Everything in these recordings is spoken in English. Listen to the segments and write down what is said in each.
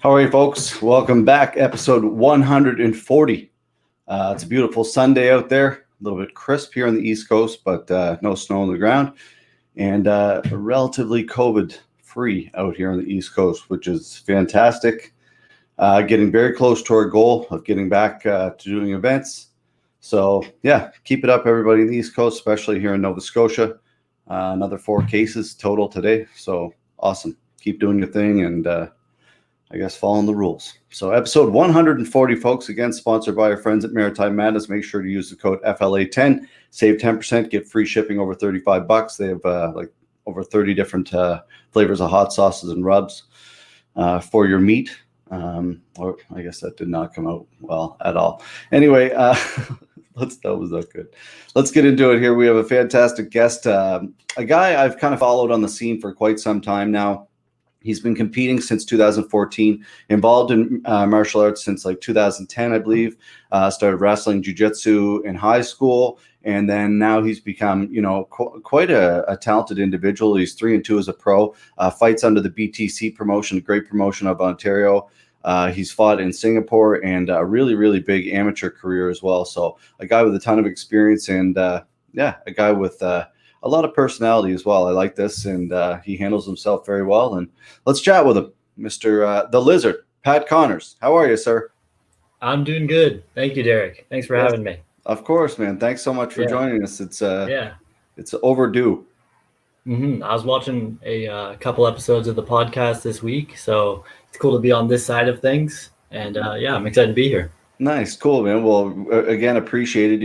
How are you, folks? Welcome back, episode 140. It's a beautiful Sunday out there, a little bit crisp here on the East Coast, but no snow on the ground, and relatively COVID-free out here on the East Coast, which is fantastic. Getting very close to our goal of getting back to doing events. So, yeah, keep it up, everybody in the East Coast, especially here in Nova Scotia. Another 4 cases total today, so awesome. Keep doing your thing and I guess following the rules. So episode 140, folks, again, sponsored by our friends at Maritime Madness. Make sure to use the code FLA10, save 10%, get free shipping over $35. They have like over 30 different flavors of hot sauces and rubs for your meat. Or I guess that did not come out well at all. Anyway, that was not good. Let's get into it here. We have a fantastic guest, a guy I've kind of followed on the scene for quite some time now. He's been competing since 2014, involved in martial arts since like 2010, I believe. Started wrestling jiu-jitsu in high school, and then now he's become, quite a talented individual. He's 3-2 as a pro. Fights under the BTC promotion, a great promotion of Ontario. He's fought in Singapore and a really, really big amateur career as well. So a guy with a ton of experience and, a guy with a lot of personality as well. I like this, and he handles himself very well. And let's chat with him, Mr. The Lizard, Pat Connors. How are you, sir? I'm doing good. Thank you, Derek. Thanks for having me. Of course, man. Thanks so much for joining us. It's overdue. I was watching a couple episodes of the podcast this week, so it's cool to be on this side of things. And I'm excited to be here. Nice, cool, man. Well, again, appreciated.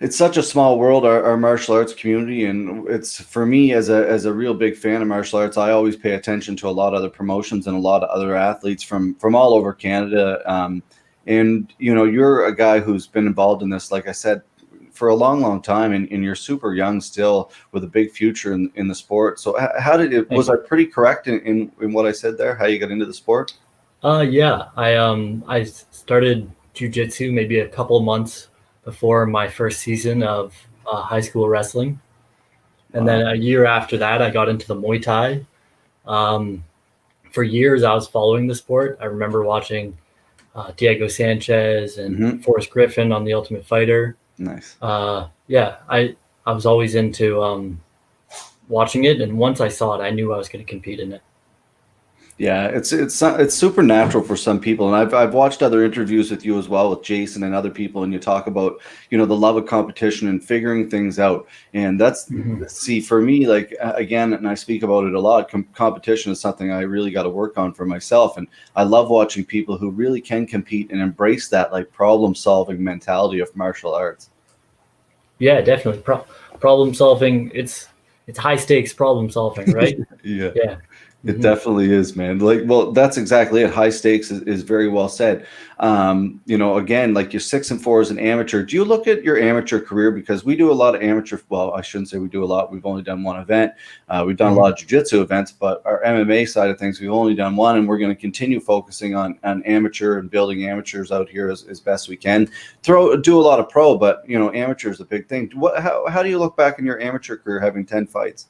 It's such a small world, our martial arts community, and it's, for me, as a real big fan of martial arts, I always pay attention to a lot of other promotions and a lot of other athletes from all over Canada. And you're a guy who's been involved in this, like I said, for a long, long time, and you're super young still with a big future in the sport. So how did it? Was I pretty correct in what I said there? How you got into the sport? I started jiu-jitsu maybe a couple months before my first season of high school wrestling. And then a year after that, I got into the Muay Thai. For years, I was following the sport. I remember watching Diego Sanchez and Forrest Griffin on The Ultimate Fighter. Nice. I was always into watching it. And once I saw it, I knew I was going to compete in it. Yeah, it's supernatural for some people, and I've watched other interviews with you as well, with Jason and other people, and you talk about the love of competition and figuring things out, and that's see, for me, like, again, and I speak about it a lot. Competition is something I really got to work on for myself, and I love watching people who really can compete and embrace that like problem solving mentality of martial arts. Yeah, definitely problem solving. It's high stakes problem solving, right? Yeah. It definitely is, man. Like, well, that's exactly it. High stakes is very well said. Again, like, you're 6-4 as an amateur. Do you look at your amateur career? Because we do a lot of amateur. Well, I shouldn't say we do a lot. We've only done one event. We've done a lot of jiu-jitsu events, but our MMA side of things, we've only done one, and we're going to continue focusing on amateur and building amateurs out here as best we can. Do a lot of pro, but amateur is a big thing. How do you look back in your amateur career having 10 fights?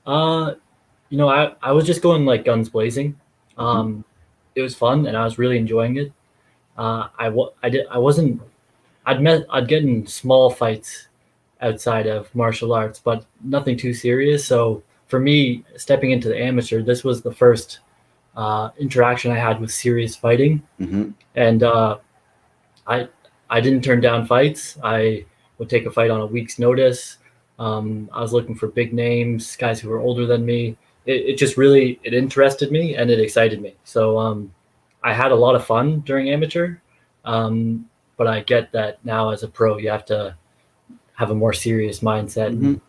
I was just going like guns blazing. It was fun, and I was really enjoying it. I'd get in small fights outside of martial arts, but nothing too serious. So for me, stepping into the amateur, this was the first interaction I had with serious fighting. And I didn't turn down fights. I would take a fight on a week's notice. I was looking for big names, guys who were older than me. It just really, it interested me and it excited me. So I had a lot of fun during amateur, but I get that now as a pro, you have to have a more serious mindset and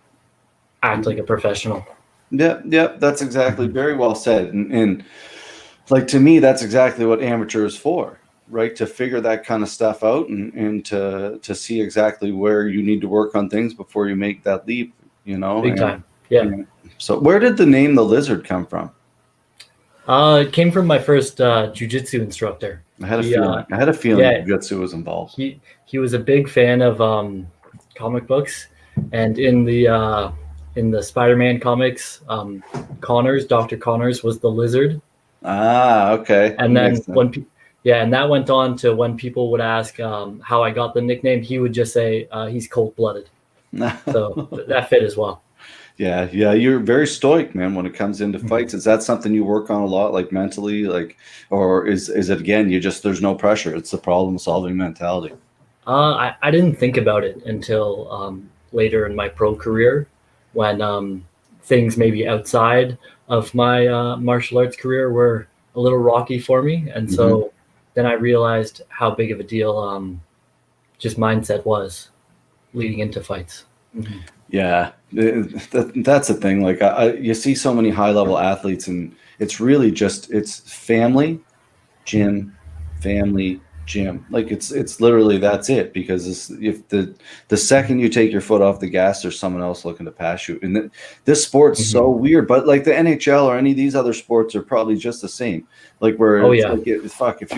act like a professional. Yeah, that's exactly very well said. And like, to me, that's exactly what amateur is for, right? To figure that kind of stuff out and to see exactly where you need to work on things before you make that leap, Big time. Yeah. So where did the name The Lizard come from? It came from my first jiu-jitsu instructor. I had a feeling jiu-jitsu was involved. He was a big fan of comic books, and in the Spider-Man comics, Dr. Connors was the Lizard. Okay. And then Makes sense. and that went on to when people would ask how I got the nickname, he would just say he's cold blooded. So that fit as well. Yeah, yeah, you're very stoic, man, when it comes into fights. Is that something you work on a lot, like mentally, like, or is it again, you just there's no pressure. It's the problem-solving mentality. I didn't think about it until later in my pro career when things maybe outside of my martial arts career were a little rocky for me. And Mhm. so then I realized how big of a deal just mindset was leading into fights. Mhm. Yeah, that's the thing. Like, you see so many high-level athletes, and it's really just it's family, gym. Like it's literally that's it. Because if the second you take your foot off the gas, there's someone else looking to pass you. And this sport's so Mhm. weird. But like the NHL or any of these other sports are probably just the same. Like where Oh it's yeah, like fuck if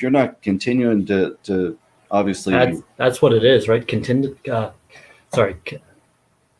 you're not continuing to obviously that's what it is, right? Sorry,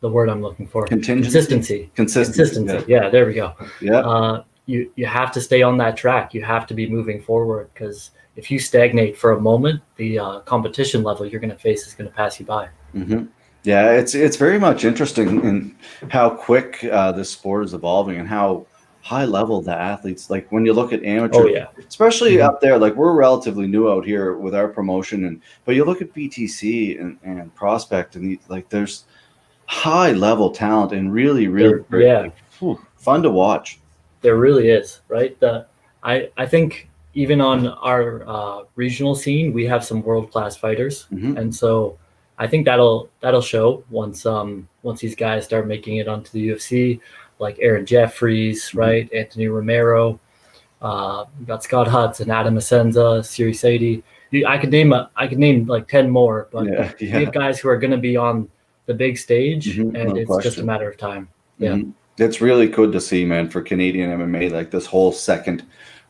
the word I'm looking for. contingency, Consistency. consistency. Yeah, Consistency. Yeah, there we go. yeah. You have to stay on that track. You have to be moving forward because if you stagnate for a moment, the competition level you're going to face is going to pass you by. Hmm. Yeah, it's very much interesting in how quick this sport is evolving and how high level the athletes. Like when you look at Oh amateurs, yeah. especially Hmm. up there. Like we're relatively new out here with our promotion, and but you look at BTC and Prospect, and like there's high level talent and really really There, great, yeah, like, fun to watch. there really is, right? I think even on our regional scene, we have some world class fighters, Hmm. and so I think that'll show once these guys start making it onto the UFC, like Aaron Jeffries, Hmm. right? Anthony Romero. We got Scott Hudson, Adam Asenza, Siri Sadie. I could name like 10 more, but Yeah, we have yeah. guys who are going to be on the big stage, Hmm. and No it's just a question. matter of time. Yeah. Hmm. It's really good to see, man, for Canadian MMA, like this whole second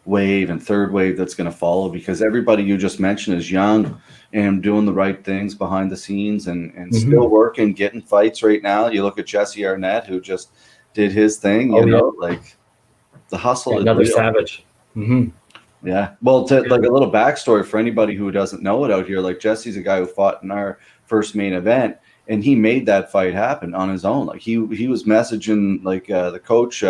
wave and third wave that's going to follow, because everybody you just mentioned is young and doing the right things behind the scenes and Hmm. still working, getting fights right now. You look at Jesse Arnett, who just did his thing, Oh yeah, like the hustle is another real. savage. Hmm. Yeah. Well, to Yeah. like a little backstory for anybody who doesn't know it out here, like Jesse's a guy who fought in our first main event, and he made that fight happen on his own. Like he was messaging like the coach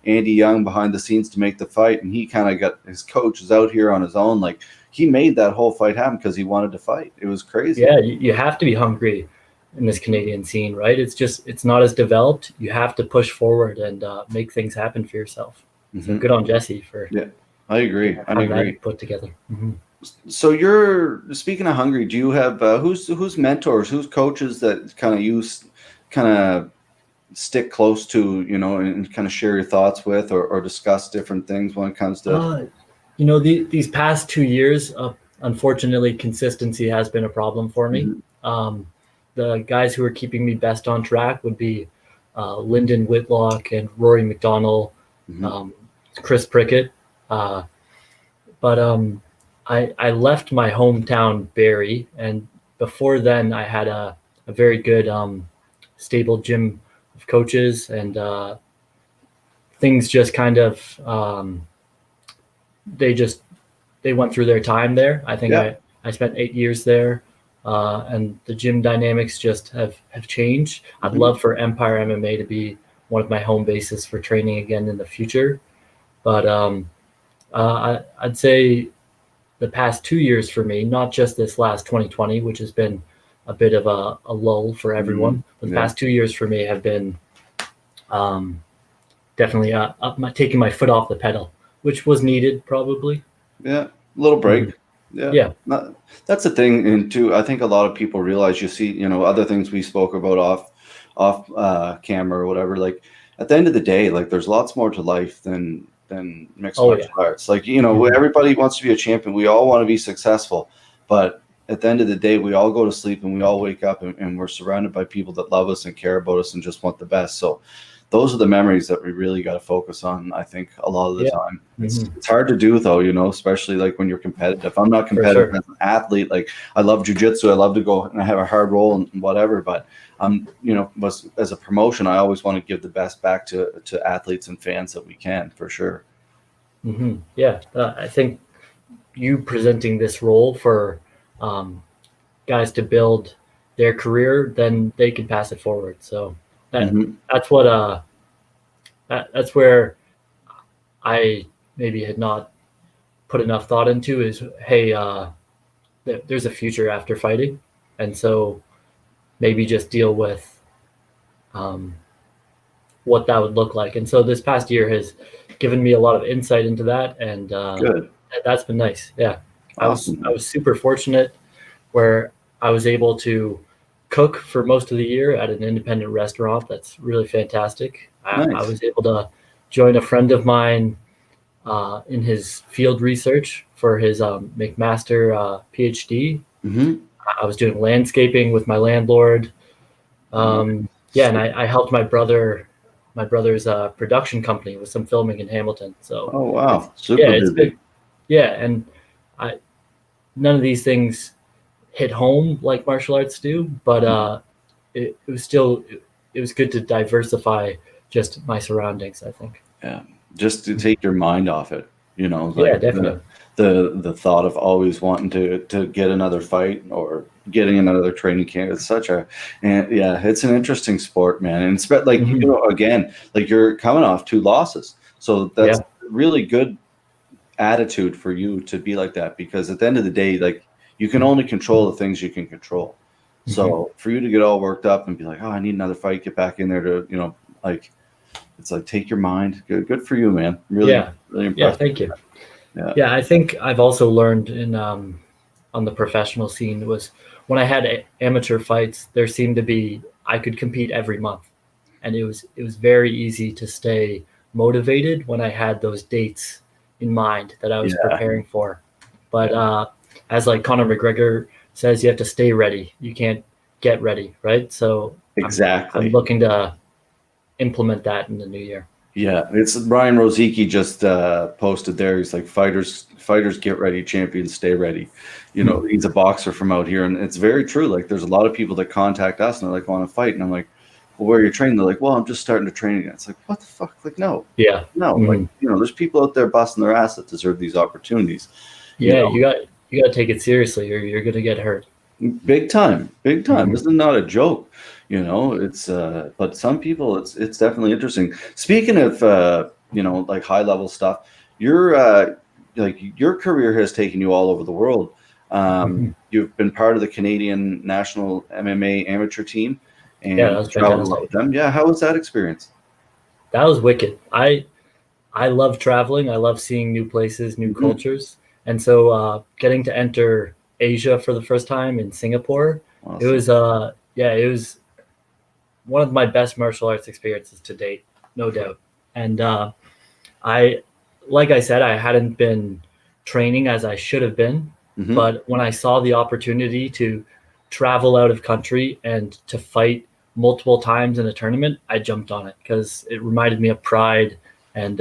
Andy Young behind the scenes to make the fight, and he kind of got his coach is out here on his own. Like he made that whole fight happen because he wanted to fight. It was crazy. Yeah, you have to be hungry in this Canadian scene, right? It's not as developed. You have to push forward and make things happen for yourself. So Hmm. good on Jesse for Yeah, I agree. I having agree. that put together. Hmm. So you're speaking of hungry. Do you have who's mentors, who's coaches that kind of use kind of stick close to, and kind of share your thoughts with or discuss different things when it comes to. Uh, these past 2 years, unfortunately, consistency has been a problem for me. Mhm. Um, the guys who are keeping me best on track would be Lyndon Whitlock and Rory McDonald, Mhm. um, Chris Prickett. Uh, but I left my hometown, Barrie, and before then, I had a very good stable gym of coaches, and things just kind of they just they went through their time there. I think Yeah. I spent 8 years there, and the gym dynamics just have changed. I'd Mhm. love for Empire MMA to be one of my home bases for training again in the future, but I'd say the past 2 years for me, not just this last 2020, which has been a bit of a lull for Mhm. everyone, but the Yeah. past 2 years for me have been um, definitely taking my foot off the pedal, which was needed probably. Yeah. A little Mhm. break. Yeah. Yeah. That's the thing. And too, I think a lot of people realize, you see, other things we spoke about off camera or whatever. Like at the end of the day, like there's lots more to life than mixed Oh yeah. martial arts. Like, Mhm. everybody wants to be a champion. We all want to be successful, but at the end of the day, we all go to sleep and we all wake up, and we're surrounded by people that love us and care about us and just want the best. So those are the memories that we really got to focus on, I think, a lot of the Yeah. time. It's Hmm. it's hard to do though, especially like when you're competitive. I'm not For competitive sure. as an athlete. Like I love jujitsu. I love to go and I have a hard role and whatever, but as a promotion, I always want to give the best back to athletes and fans that we can, for sure. Yeah, I think you presenting this role for guys to build their career, then they can pass it forward. So Hmm. that's what that's where I maybe had not put enough thought into is, hey, there's a future after fighting, and so maybe just deal with um, what that would look like. And so this past year has given me a lot of insight into that, and Good. that's been nice. Yeah, Awesome, I man. was super fortunate where I was able to cook for most of the year at an independent restaurant. That's really fantastic. I Nice. was able to join a friend of mine in his field research for his McMaster PhD. Hmm. I was doing landscaping with my landlord. Yeah, and I helped my brother's production company with some filming in Hamilton. So Oh, it's wow. yeah, Super it's busy. been yeah, and I none of these things hit home like martial arts do, but it was still it was good to diversify just my surroundings, I think. Yeah, just to take your mind off it, like Yeah, definitely. the thought of always wanting to get another fight or getting another training camp. It's such a, and yeah, it's an interesting sport, man. And it's like Hmm. again, like you're coming off 2 losses, so that's Yeah. really good attitude for you to be like that, because at the end of the day, like you can only control the things you can control. Hmm. So for you to get all worked up and be like, oh, I need another fight, get back in there to, like it's like take your mind. Good for you, man. Really, Yeah. really Yeah. impressed. Thank you. Yeah. Yeah, I think I've also learned in on the professional scene was when I had amateur fights, there seemed to be I could compete every month, and it was very easy to stay motivated when I had those dates in mind that I was Yeah. preparing for. But Yeah. as like Conor McGregor says, you have to stay ready. You can't get ready, right? So I'm Exactly. looking to implement that in the new year. Yeah. It's Ryan Rozicki just posted there. He's like, fighters get ready, champions stay ready. He's a boxer from out here, and it's very true. Like, there's a lot of people that contact us and they're like, want to fight, and I'm like, well, where are you training? They're like, well, I'm just starting to train again. It's like, what the fuck? Like, no, Yeah. no. Like, Hmm. there's people out there busting their ass that deserve these opportunities. You Yeah, know, you got to take it seriously, or you're gonna get hurt. Big time, big time. Hmm. This is not a joke. It's but some people it's definitely interesting. Speaking of like high level stuff, your like your career has taken you all over the world. Hmm. You've been part of the Canadian national MMA amateur team Yeah, and that was traveled a lot fantastic. with them. Yeah, how was that experience? That was wicked. I love traveling. I love seeing new places, new Hmm. cultures, and so getting to enter Asia for the first time in Singapore, it Awesome. was yeah, it was one of my best martial arts experiences to date, no doubt. And I, like I said, I hadn't been training as I should have been, Hmm. but when I saw the opportunity to travel out of country and to fight multiple times in a tournament, I jumped on it because it reminded me of pride, and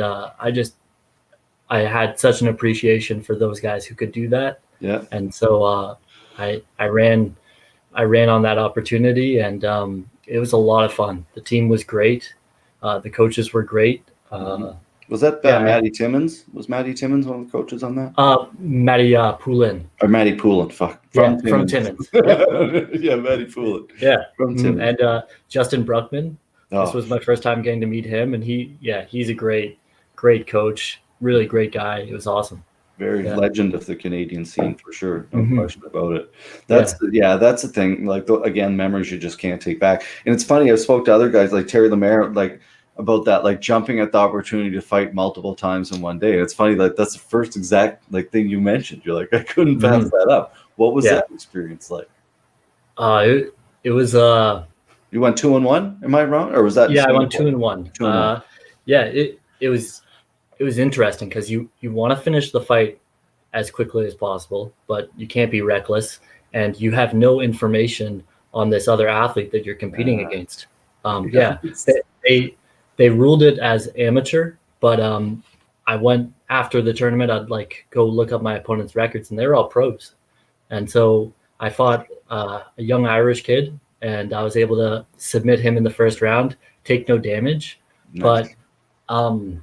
I had such an appreciation for those guys who could do that, Yeah. and so I ran on that opportunity, and it was a lot of fun. The team was great, the coaches were great. Hmm. Was that Yeah, Maddie Timmons? Was Maddie Timmons one of the coaches on that? Matty Poulin. Or Maddie Poulin, fuck, from Yeah, from Timmins. Timmins. Yep. Yeah, Maddie Poulin Yeah. from Mhm. Timmins. And Justin Bruckman. This Oh, was my first time getting to meet him, and he's a great coach. Really great guy. It was awesome. very Yeah. legend of the Canadian scene for sure, no Hmm. question about it. Yeah. That's the thing. Like again, memories you just can't take back. And it's funny. I spoke to other guys like Terry Lemaire, like about that, like jumping at the opportunity to fight multiple times in one day. And it's funny, like that's the first exact like thing you mentioned. You're like, I couldn't pass Hmm. that up. What was Yeah. that experience like? It was You went 2-1. Am I wrong, or was that in yeah. I went Singapore? 2-1. 2-1. Yeah. It was interesting because you want to finish the fight as quickly as possible, but you can't be reckless, and you have no information on this other athlete that you're competing against. Yeah, Yes. they, they they ruled it as amateur, but I went after the tournament. I'd like go look up my opponent's records, and they were all pros. And so I fought a young Irish kid, and I was able to submit him in the first round, take no damage, but Nice. um,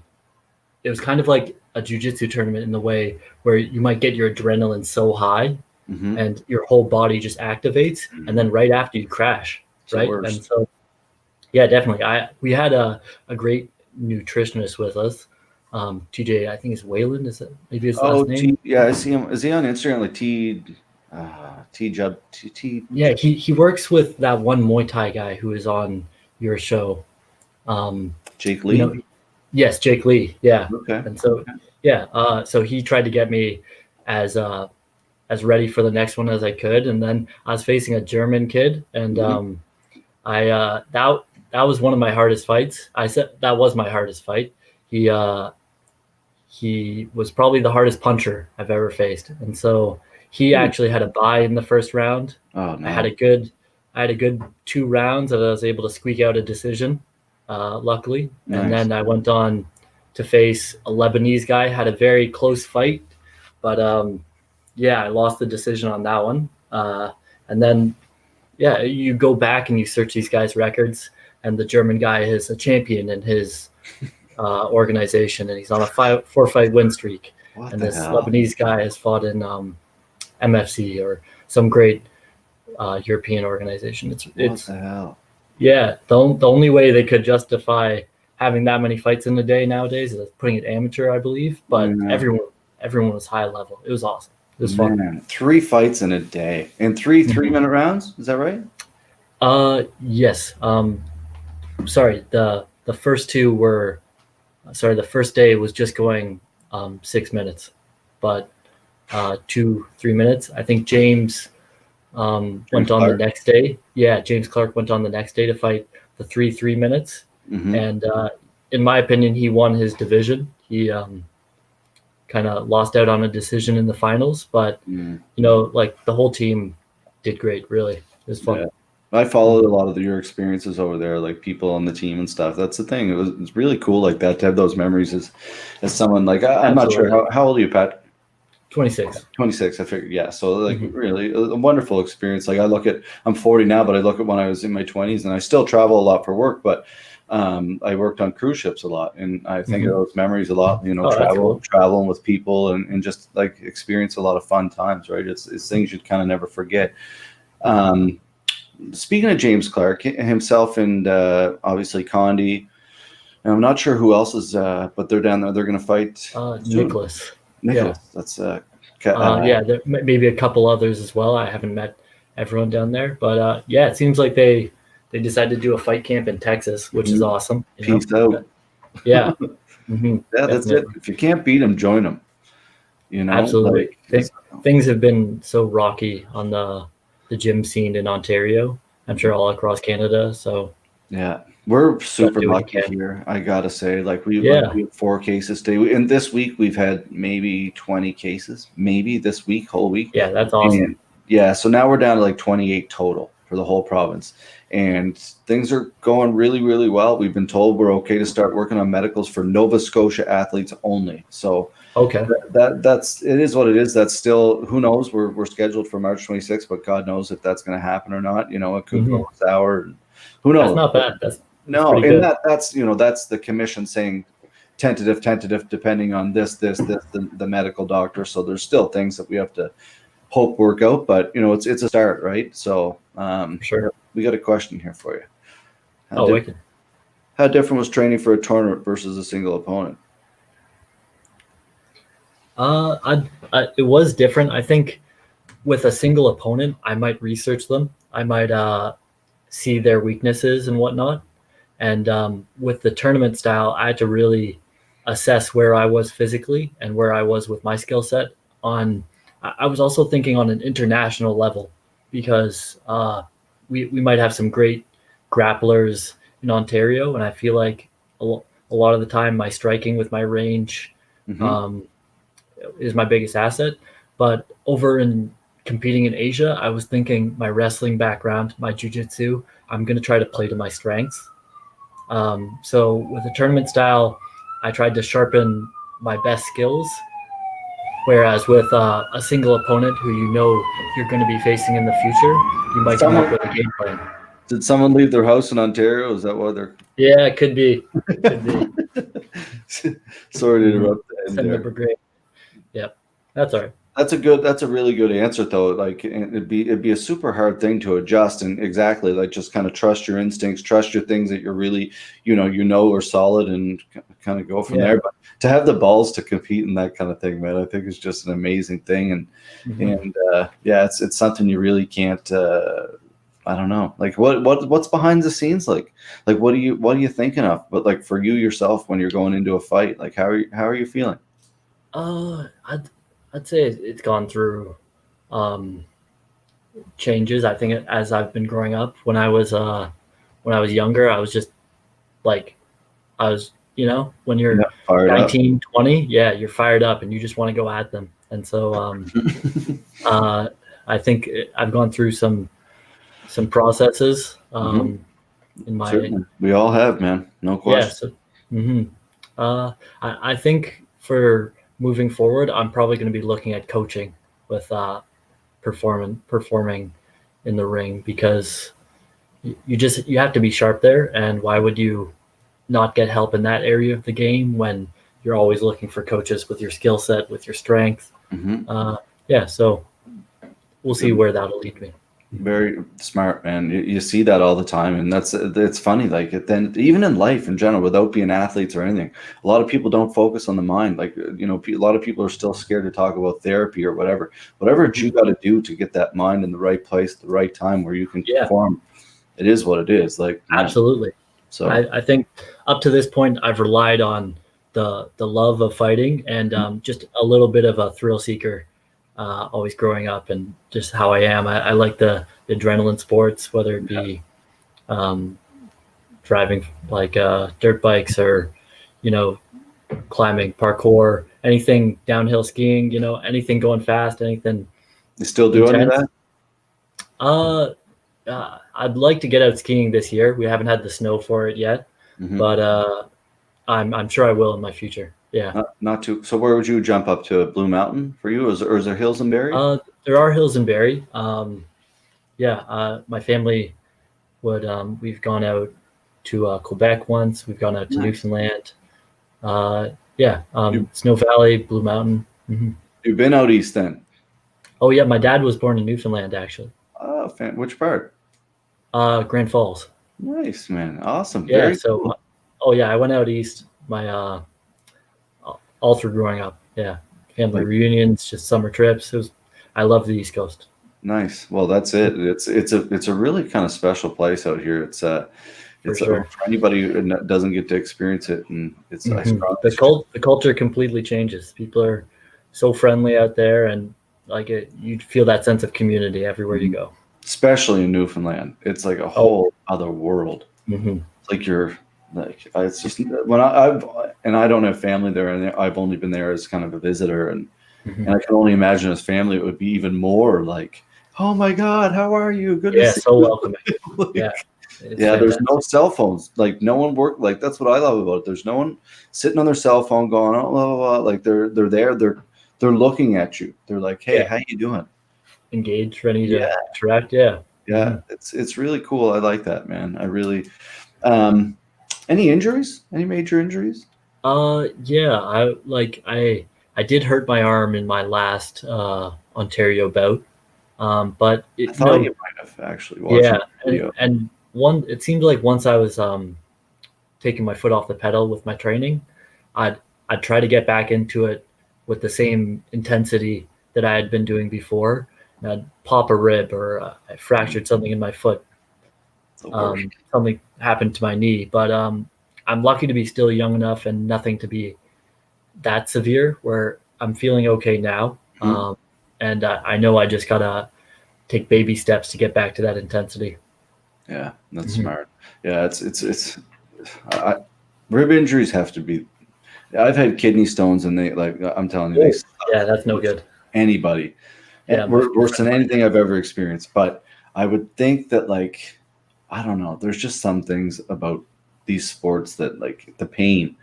it was kind of like a jiu-jitsu tournament in the way where you might get your adrenaline so high Mhm. and your whole body just activates, and then right after you crash, It's the right? worst. And so, yeah, definitely. We had a great nutritionist with us, TJ. I think it's Wayland. Is it maybe his Oh, last name? yeah, I see him. Is he on Instagram? Like T Jub T. Yeah, he works with that one Muay Thai guy who is on your show. Jake You Lee. know, yes, Jake Lee. Yeah, Okay. and so yeah, so he tried to get me as ready for the next one as I could, and then I was facing a German kid, and Mhm. I that was one of my hardest fights. I said that was my hardest fight. He was probably the hardest puncher I've ever faced, and so he Hmm. actually had a bye in the first round. Oh I had no. a good 2 rounds that I was able to squeak out a decision, luckily, and Nice. then I went on to face a Lebanese guy. Had a very close fight, but yeah, I lost the decision on that one. And then yeah, you go back and you search these guys' records, and the German guy is a champion in his organization, and he's on a 4-fight win streak. What And the this hell? Lebanese guy has fought in MFC or some great European organization. What It's the hell? yeah. The only way they could justify having that many fights in a day nowadays is putting it amateur, I believe. But Yeah. everyone was high level. It was awesome. It was fun. Man, 3 fights in a day and 3 3-minute rounds. Is that right? Yes. Sorry. The first two were. Sorry, the first day was just going 6 minutes, but 2-3 minutes. I think James went on the Clark? next day. Yeah, James Clark went on the next day to fight the 3 minutes, Mhm. and in my opinion, he won his division. He kind of lost out on a decision in the finals, but Mm. like the whole team did great. Really, it was fun. Yeah. I followed a lot of your experiences over there, like people on the team and stuff. That's the thing. It's really cool like that to have those memories as someone like I'm not sure Absolutely. how old are you, Pat? 26. 26. I figured, yeah. So like Mhm. really a wonderful experience. Like I'm 40 now, but I look at when I was in my 20s, and I still travel a lot for work, but I worked on cruise ships a lot, and I think of those memories a lot. Oh, that's cool. Traveling with people and just like experience a lot of fun times, right? It's things you'd kind of never forget. Um, Speaking of James Clark himself, and obviously Condi, and I'm not sure who else is, but they're down there. They're going to fight soon. Nicholas. Nicholas. That's Yeah, there maybe a couple others as well. I haven't met everyone down there, but yeah, it seems like they decided to do a fight camp in Texas, which is awesome. Peace out. Yeah, Yeah, that's it. definitely. If you can't beat them, join them. Absolutely. Like, Things have been so rocky on the gym scene in Ontario. I'm sure all across Canada. So yeah, we're super do what you lucky can. here. I gotta say, like we Yeah. have 4 cases today, and this week we've had maybe 20 cases, maybe this week, whole week. Yeah, that's awesome. And yeah, so now we're down to like 28 total for the whole province, and things are going really, really well. We've been told we're okay to start working on medicals for Nova Scotia athletes only. So Okay. that's it is what it is. That's still, who knows? We're scheduled for March 26th, but God knows if that's going to happen or not. It could go sour. Who knows? That's not bad. That's No, pretty and good. that's the commission saying tentative, depending on the medical doctor. So there's still things that we have to hope work out, but it's a start, right? So Sure. we got a question here for you. Oh, wicked. How different was training for a tournament versus a single opponent? It was different. I think with a single opponent, I might research them. I might see their weaknesses and whatnot. And with the tournament style, I had to really assess where I was physically and where I was with my skill set. I was also thinking on an international level because we might have some great grapplers in Ontario, and I feel like a lot of the time my striking with my range is my biggest asset. But over in competing in Asia, I was thinking my wrestling background, my jiu-jitsu, I'm going to try to play to my strengths. So with the tournament style, I tried to sharpen my best skills. Whereas with a single opponent who you're going to be facing in the future, you might come up with a game plan. Did someone leave their house in Ontario? Is that why they're? Yeah, it could be. Sorry to interrupt. Send the brigade. Yep, that's all right. That's a really good answer though. Like it'd be a super hard thing to adjust, and exactly like just kind of trust your instincts, trust your things that you're really, are solid, and kind of go from there. But to have the balls to compete in that kind of thing, man, I think is just an amazing thing. And it's something you really can't. I don't know, like what's behind the scenes, like what are you thinking of? But like for you yourself, when you're going into a fight, like how are you feeling? I'd say it's gone through changes. I think as I've been growing up, when I was younger, I was just like, when you're fired 19, 20, you're fired up and you just want to go at them. And so I think I've gone through some processes in my. Certainly. We all have, man. No question. I think for moving forward, I'm probably going to be looking at coaching with performing in the ring, because you have to be sharp there. And why would you not get help in that area of the game when you're always looking for coaches with your skill set, with your strength? So we'll see where that'll lead me. Very smart, man. You see that all the time, and it's funny. Like then, even in life in general, without being athletes or anything, a lot of people don't focus on the mind. Like a lot of people are still scared to talk about therapy or whatever. Whatever you got to do to get that mind in the right place, at the right time, where you can perform. It is what it is. Like absolutely. So I think up to this point, I've relied on the love of fighting and just a little bit of a thrill seeker. Always growing up, and just how I am. I like the adrenaline sports, whether it be driving like dirt bikes or, climbing, parkour, anything, downhill skiing, anything going fast, anything. You still do any of that? I'd like to get out skiing this year. We haven't had the snow for it yet, but I'm sure I will in my future. Yeah. Not too. So where would you jump up to? Blue Mountain for you? Or is there hills in Barrie? There are hills in Barrie. My family would. We've gone out to Quebec once. We've gone out to Newfoundland. Snow Valley, Blue Mountain. Mm-hmm. You've been out east then? Oh yeah, my dad was born in Newfoundland actually. Oh, which part? Grand Falls. Nice, man. Awesome. Yeah. Cool. I went out east. My all through growing up. Yeah. Family reunions, just summer trips. I love the East Coast. Nice. Well, that's it. It's a really kind of special place out here. It's for anybody who doesn't get to experience it, and it's the culture completely changes. People are so friendly out there, and you feel that sense of community everywhere you go. Especially in Newfoundland, it's like a whole other world. Mm-hmm. It's like it's just when I don't have family there, and I've only been there as kind of a visitor, and I can only imagine as family it would be even more like, oh my God, how are you? Good to see so you. welcoming. There's no cell phones. Like no one like that's what I love about it. There's no one sitting on their cell phone going, oh, blah, blah, blah. Like they're there, they're looking at you. They're like, hey, how you doing? Engaged, ready to interact. It's really cool. I like that, man. I really. Any injuries? Any major injuries? I did hurt my arm in my last Ontario bout. But I thought you might have actually watched and it seemed like once I was taking my foot off the pedal with my training, I'd try to get back into it with the same intensity that I had been doing before. And I'd pop a rib, or I fractured something in my foot. Something happened to my knee, but I'm lucky to be still young enough and nothing to be that severe where I'm feeling okay now. And I know I just gotta take baby steps to get back to that intensity. Yeah, that's smart. Yeah, rib injuries have to be. I've had kidney stones, and I'm telling you, that's no good. Anybody, worse than anything I've ever experienced. But I would think that I don't know. There's just some things about these sports that the pain,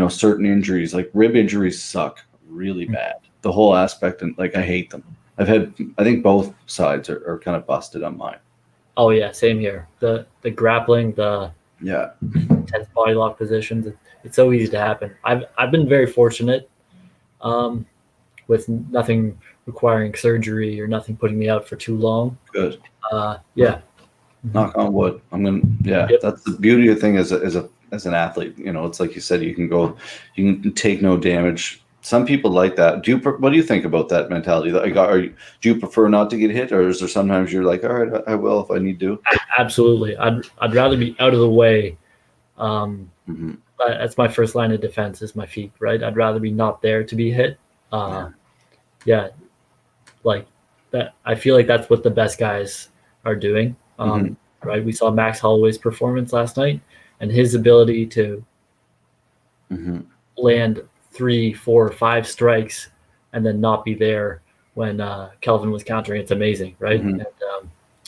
certain injuries, like rib injuries suck really bad. The whole aspect, and I hate them. I think both sides are kind of busted on mine. Oh yeah, same here. The grappling, the intense body lock positions. It's so easy to happen. I've been very fortunate with nothing requiring surgery or nothing putting me out for too long. Good. Yeah. Knock on wood. Yeah, Yep. that's the beauty of the thing as an athlete. It's like you said, you can take no damage. Some people like that. What do you think about that mentality? Like, do you prefer not to get hit, or is there sometimes you're like, all right, I will if I need to? Absolutely. I'd rather be out of the way. Mhm. That's my first line of defense is my feet, right? I'd rather be not there to be hit. Yeah, like that. I feel like that's what the best guys are doing. Right? We saw Max Holloway's performance last night, and his ability to land 3, 4, 5 strikes and then not be there when Kelvin was countering. It's amazing, right? And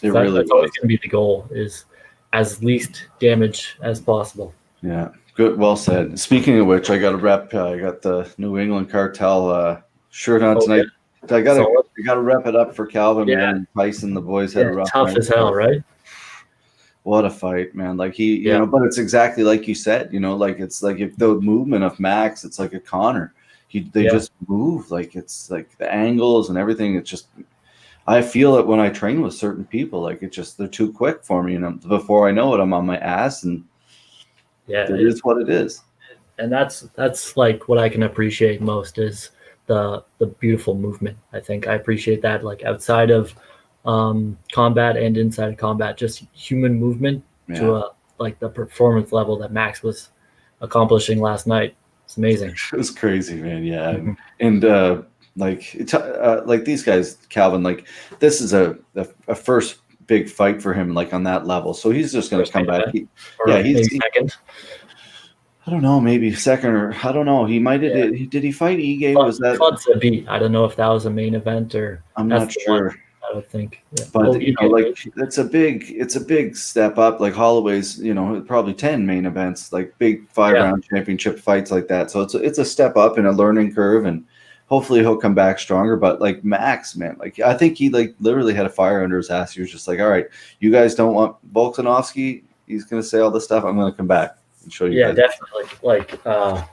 It really that's always going to be the goal, is as least damage as possible. Yeah, good. Well said. Speaking of which, I got a rep. I got the New England Cartel shirt on tonight. I got to rep it up for Calvin, man. And Tyson, the boys had a rough tough night. as hell, right? What a fight, man. Like but it's exactly like you said, like it's like if the movement of Max, it's like a Connor. They just move, like it's like the angles and everything. It's just, I feel it when I train with certain people. Like they're too quick for me. Before I know it, I'm on my ass, and it is what it is. And that's like what I can appreciate most is the beautiful movement. I think I appreciate that, like outside of combat and inside of combat, just human movement to like the performance level that Max was accomplishing last night. It's amazing. It was crazy, man. Yeah. And like these guys, Calvin, like this is a first big fight for him, like on that level. So he's just going to come back. He's second. I don't know, maybe second, or I don't know. He might have. Did he fight Ige? Was that beat? I don't know if that was a main event or. I'm not sure. I would think. Yeah. But it's a big step up. Like Holloway's, probably 10 main events, like big 5-round championship fights like that. So it's a step up in a learning curve, and hopefully he'll come back stronger. But like Max, man, like I think he like literally had a fire under his ass. He was just like, all right, you guys don't want Volkanovski. He's gonna say all this stuff. I'm gonna come back and show you. Yeah, definitely. Like I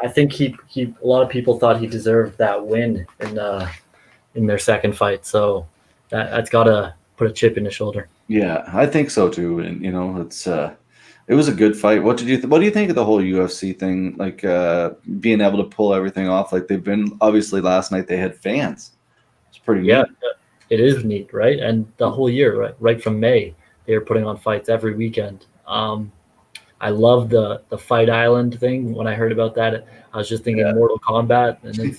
think he a lot of people thought he deserved that win in their second fight. So that's got to put a chip in his shoulder. Yeah, I think so too. And it was a good fight. What do you think of the whole UFC thing? Like being able to pull everything off. Like they've been, obviously last night they had fans. It's pretty neat. It is neat, right? And the whole year, right from May, they were putting on fights every weekend. I love the Fight Island thing. When I heard about that, I was just thinking Mortal Kombat, and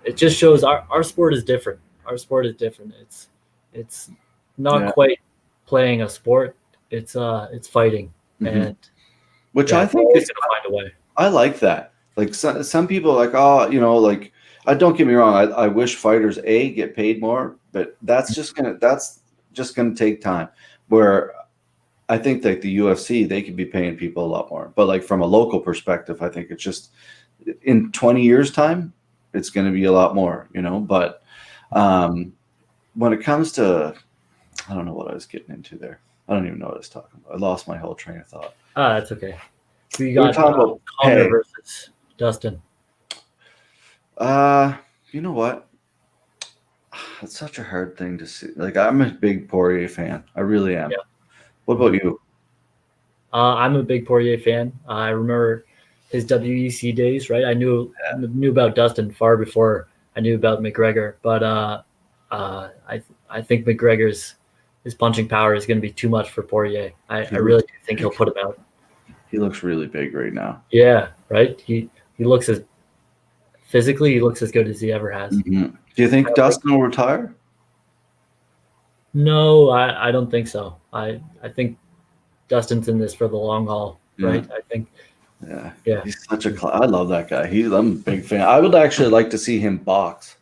it just shows our sport is different. Our sport is different. It's not quite playing a sport. It's fighting, and which I think is gonna find a way. I like that. Like some people are like, like don't get me wrong. I wish fighters get paid more, but that's just gonna take time. Where I think that the UFC, they could be paying people a lot more, but like from a local perspective, I think it's just in 20 years time, it's going to be a lot more, but when it comes to, I don't know what I was getting into there. I don't even know what I was talking about. I lost my whole train of thought. That's okay. So you got Conor versus Dustin. You know what? It's such a hard thing to see. Like, I'm a big Poirier fan. I really am. Yeah. What about you? I'm a big Poirier fan. I remember his WEC days, right? I knew about Dustin far before I knew about McGregor, but I think McGregor's his punching power is going to be too much for Poirier. I really do think he'll put him out. He looks really big right now. Yeah, right. He looks physically he looks as good as he ever has. Mm-hmm. Do you think Dustin will retire? No, I don't think so. I think Dustin's in this for the long haul, right? I think. Yeah. He's such a. I love that guy. I'm a big fan. I would actually like to see him box.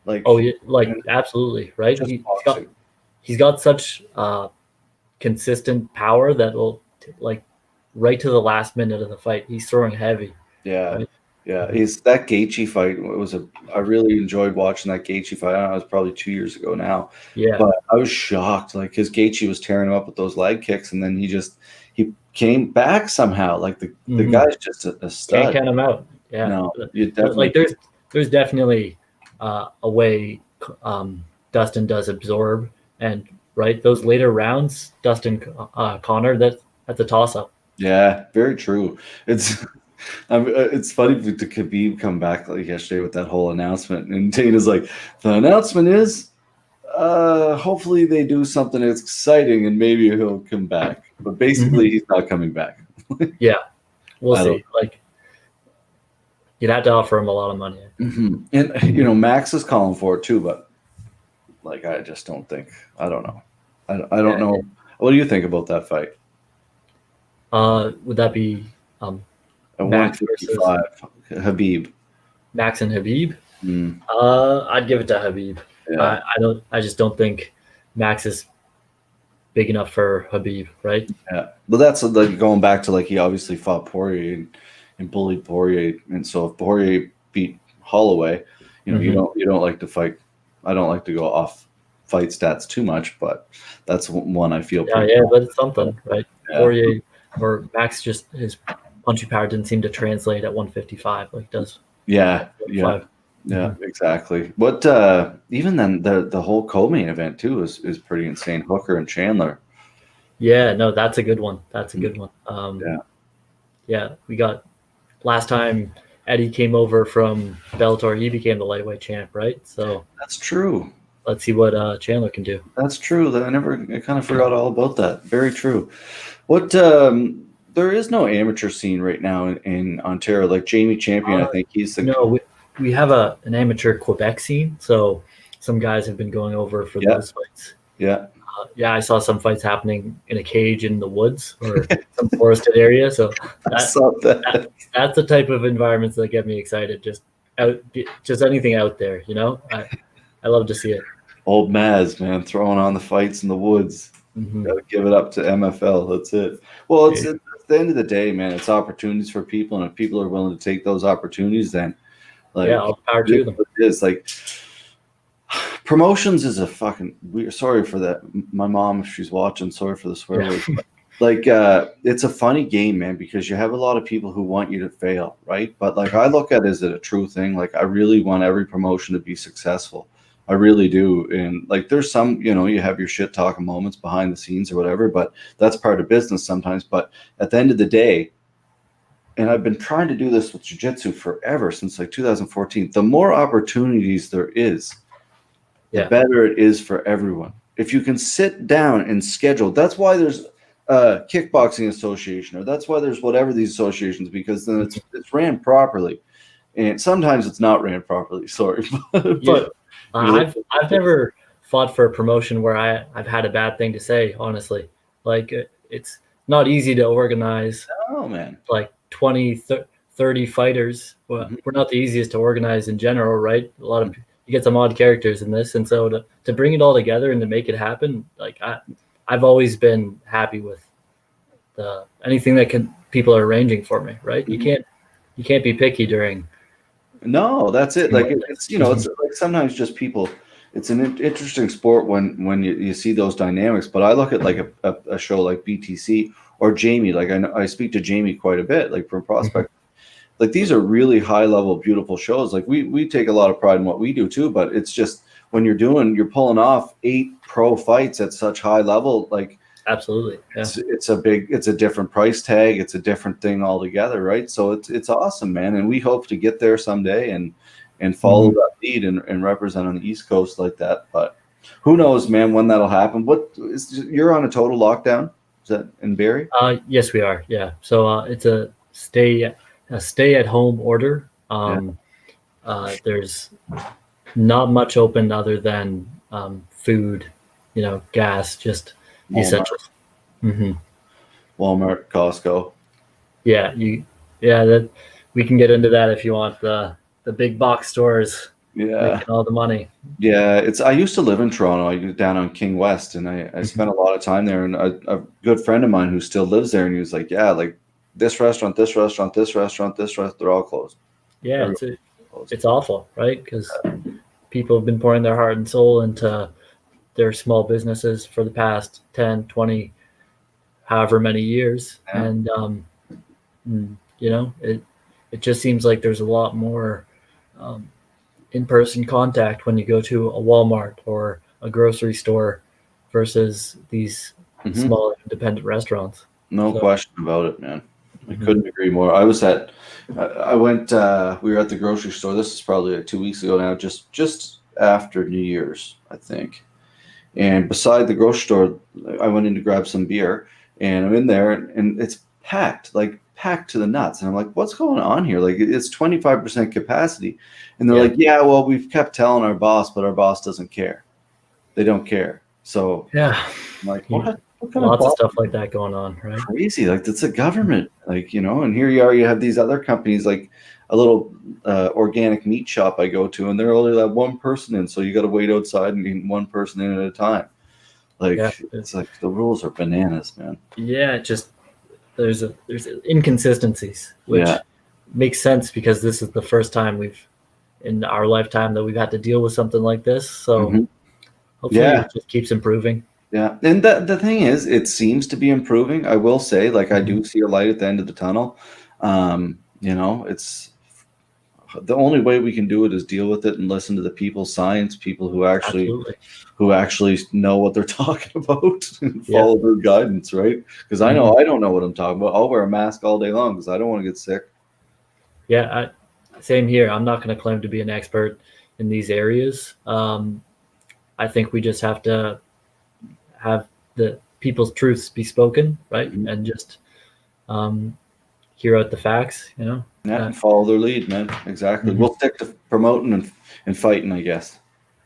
Like. Oh, yeah, absolutely, right? He's got such consistent power that will right to the last minute of the fight. He's throwing heavy. Yeah. Right? Yeah, that Gaethje fight I really enjoyed watching that Gaethje fight. I don't know, it was probably 2 years ago now. Yeah. But I was shocked, like, because Gaethje was tearing him up with those leg kicks, and then he came back somehow. Like the guy's just a stud. Can't count him out. Yeah. No, you But, like definitely. there's definitely a way Dustin does absorb, and right those later rounds, Dustin Connor, that's a toss up. Yeah, very true. It's it's funny to Khabib come back like yesterday with that whole announcement, and Dana's like, the announcement is, hopefully they do something exciting and maybe he'll come back. But basically, he's not coming back. Yeah, we'll I don't. see. Like you'd have to offer him a lot of money. And Max is calling for it too, but like I just don't think. I don't know. I don't Yeah. know. What do you think about that fight Would that be at Max versus 155? Habib. Max and Habib? Mm, I'd give it to Habib. yeah. I just don't think Max is big enough for Habib, right? Yeah, but that's like going back to like he obviously fought Poirier and bullied Poirier, and so if Poirier beat Holloway, you don't like to fight. I don't like to go off fight stats too much, but that's one I feel Yeah, pretty. yeah, but it's something, right? Yeah. Poirier or Max, just his punching power didn't seem to translate at 155 like it does. Yeah, yeah, 155. yeah, exactly. But even then, the whole co-main event too is pretty insane. Hooker and Chandler. Yeah, no, that's a good one. That's a good one. Yeah. Yeah, we got last time Eddie came over from Bellator, he became the lightweight champ, right? So That's true. let's see what Chandler can do. That's true. I kind of forgot all about that. Very true. What there is no amateur scene right now in Ontario. Like Jamie Champion, I think he's the No, we have an amateur Quebec scene, so some guys have been going over for those fights. yeah. Yeah, I saw some fights happening in a cage in the woods or some forested area. So I saw that. that's the type of environments that get me excited. Just anything out there, I love to see it. Old Maz, man, throwing on the fights in the woods. Gotta give it up to MFL. That's it. Well, it's at the end of the day, man. It's opportunities for people, and if people are willing to take those opportunities, then all power to them. It is like promotions is a fucking weird. Sorry for that. My mom, if she's watching, sorry for the swear words. Like it's a funny game, man, because you have a lot of people who want you to fail, right? But like I look at it as a true thing. Like I really want every promotion to be successful. I really do. And like there's some, you have your shit talking moments behind the scenes or whatever, but that's part of business sometimes. But at the end of the day, and I've been trying to do this with jiu-jitsu forever, since like 2014, the more opportunities there is, the better it is for everyone. If you can sit down and schedule, that's why there's a kickboxing association, or that's why there's whatever these associations, because then it's ran properly. And sometimes it's not ran properly, sorry. But I've never fought for a promotion where I've had a bad thing to say, honestly. Like it's not easy to organize. Oh man. Like 20, 30 fighters. Well, we're not the easiest to organize in general, right? A lot of you get some odd characters in this, and so to bring it all together and to make it happen, like I've always been happy with anything that people are arranging for me, right? You can't be picky during. No, that's it. Like it's it's like sometimes just people. It's an interesting sport when you see those dynamics. But I look at like a show like BTC or Jamie. Like I speak to Jamie quite a bit, like from Prospect. Like these are really high level, beautiful shows. Like we take a lot of pride in what we do too. But it's just when you're pulling off 8 pro fights at such high level, like. Absolutely. Yeah. It's a different price tag. It's a different thing altogether, right? So it's awesome, man. And we hope to get there someday and follow that lead and represent on the East Coast like that. But who knows, man, when that'll happen. You're on a total lockdown? Is that in Barrie? Yes, we are. Yeah. So it's a stay at home order. There's not much open other than food, gas, just Walmart. Essentials. Walmart, Costco. Yeah, that we can get into that if you want the big box stores. Yeah, making all the money. Yeah, I used to live in Toronto. I was down on King West, and I spent a lot of time there. And a good friend of mine who still lives there, and he was like, "Yeah, like this restaurant, this restaurant, this restaurant, this restaurant, they're all closed." Yeah, it's awful, right? Because people have been pouring their heart and soul into their small businesses for the past 10, 20, however many years. And, it's it just seems like there's a lot more in-person contact when you go to a Walmart or a grocery store versus these Mhm. small independent restaurants. No So, question about it, man. I mhm. couldn't agree more. I went, we were at the grocery store. This is probably like 2 weeks ago now, just after New Year's, I think. And beside the grocery store, I went in to grab some beer, and I'm in there, and it's packed, like packed to the nuts. And I'm like, what's going on here? Like, it's 25% capacity. And they're Yeah, like, yeah, well, we've kept telling our boss, but our boss doesn't care. They don't care. So yeah, I'm like, You- what kind of lots of boss? stuff like that going on, right? Crazy. Like, that's a government. Like, and here you are, you have these other companies, like a little organic meat shop I go to, and they're only let one person in. So you got to wait outside and get one person in at a time. Yeah, Like, it's like the rules are bananas, man. yeah. Just there's inconsistencies, Yeah. which makes sense because this is the first time in our lifetime that we've had to deal with something like this. So Mhm. hopefully Yeah. it just keeps improving. Yeah. And the thing is, it seems to be improving. I will say, like, I Mhm. do see a light at the end of the tunnel. It's the only way we can do it is deal with it and listen to the people, science people Absolutely. who actually know what they're talking about and Yeah. follow their guidance, right? Because I Mhm. know I don't know what I'm talking about. I'll wear a mask all day long because I don't want to get sick. Yeah. Same here. I'm not going to claim to be an expert in these areas. I think we just have to have the people's truths be spoken, right? Mhm. And just um, hear out the facts, Yeah, Uh, and follow their lead, man. Exactly. mhm. We'll stick to promoting and fighting, I guess.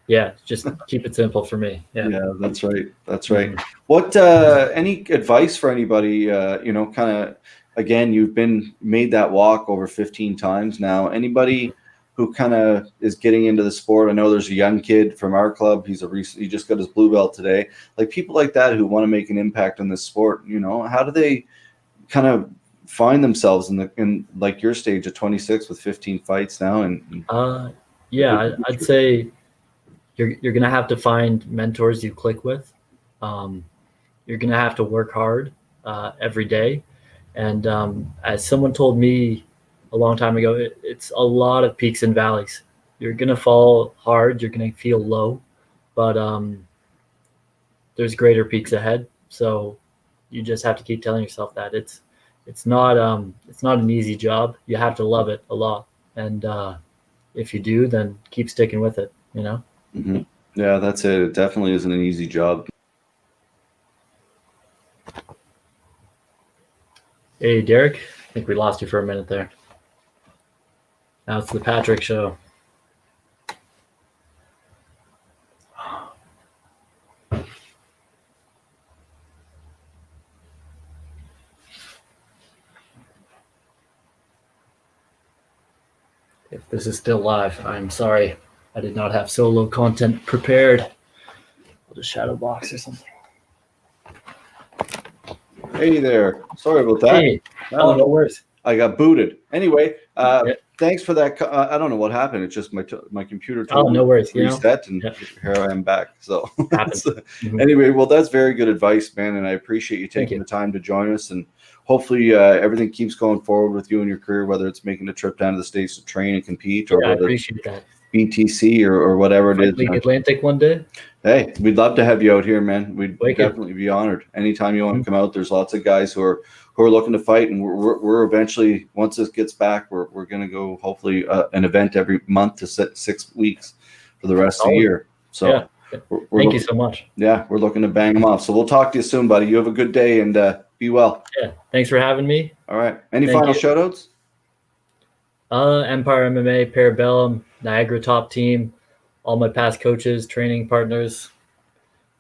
Yeah, just keep it simple for me. Yeah. Yeah, that's right. That's right. Mhm. What any advice for anybody? Kind of again, you've been made that walk over 15 times now. Anybody who kind of is getting into the sport? I know there's a young kid from our club. He just got his blue belt today. Like people like that who want to make an impact on this sport. How do they kind of find themselves in like your stage at 26 with 15 fights now and Uh, a yeah, good I'd future? say you're gonna have to find mentors you click with. Um, you're gonna have to work hard every day. And as someone told me a long time ago, it's a lot of peaks and valleys. You're gonna fall hard. You're gonna feel low, but there's greater peaks ahead. So you just have to keep telling yourself that it's not an easy job. You have to love it a lot, and if you do, then keep sticking with it. Mhm. Yeah, that's it. It definitely isn't an easy job. Hey, Derek, I think we lost you for a minute there. Now it's the Patrick Show. If this is still live, I'm sorry. I did not have solo content prepared. I'll just shadow box or something. Hey there. Sorry about that. Hey, I oh, don't no know. worries. I got booted. Anyway, Yeah. thanks for that. I don't know what happened. It's just my computer Oh, told me no worries. to reset, and Yeah, here I am back. So happens. Mhm. anyway, well, that's very good advice, man, and I appreciate you Thank taking you. the time to join us. And hopefully, everything keeps going forward with you and your career, whether it's making a trip down to the States to train and compete, or Yeah, I whether it's appreciate that. BTC or whatever it Fight is, League man. Atlantic one day. Hey, we'd love to have you out here, man. We'd Wicked. definitely be honored. Anytime you want Mhm. to come out, there's lots of guys who are looking to fight, and we're eventually, once this gets back, we're going to go hopefully an event every month to 6 weeks for the rest of the Solid. year. Yeah. So we're Thank you looking, so much. yeah, we're looking to bang them off. So we'll talk to you soon, buddy. You have a good day and be well. Yeah. Thanks for having me. All right. Any Thank final you. shout outs? Empire MMA, Parabellum, Niagara Top Team, all my past coaches, training partners,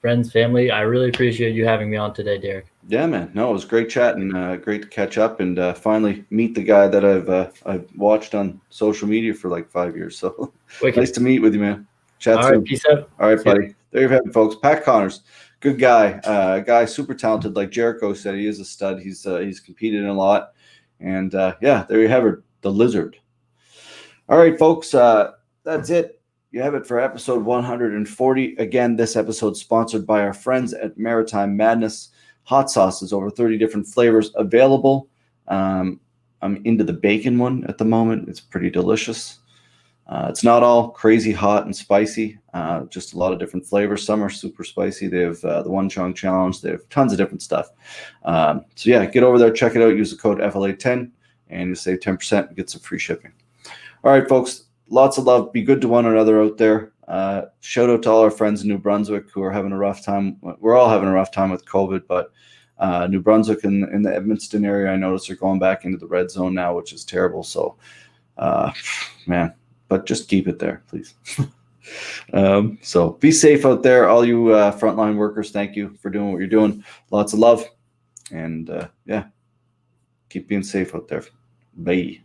friends, family. I really appreciate you having me on today, Derek. Yeah, man. No, it was great chatting. Great to catch up and finally meet the guy that I've watched on social media for like 5 years. So Wicked. nice to meet with you, man. Chat All soon. right. Peace out. All right, See ya. buddy. There you have it, folks. Pat Connors, good guy. Guy super talented. Like Jericho said, he is a stud. He's competed in a lot, and yeah, there you have it, the Lizard. All right, folks. That's it. You have it for episode 140. Again, this episode sponsored by our friends at Maritime Madness. Hot sauces, over 30 different flavors available. I'm into the bacon one at the moment. It's pretty delicious. It's not all crazy hot and spicy, just a lot of different flavors. Some are super spicy. They have the One Chong Challenge. They have tons of different stuff. So yeah, get over there, check it out. Use the code FLA10 and you'll save 10% and get some free shipping. All right, folks, lots of love. Be good to one another out there. Shout out to all our friends in New Brunswick who are having a rough time. We're all having a rough time with COVID, but New Brunswick and in the Edmundston area, I notice are going back into the red zone now, which is terrible. So, man, but just keep it there, please. So be safe out there. All you frontline workers, thank you for doing what you're doing. Lots of love. And yeah, keep being safe out there. Bye.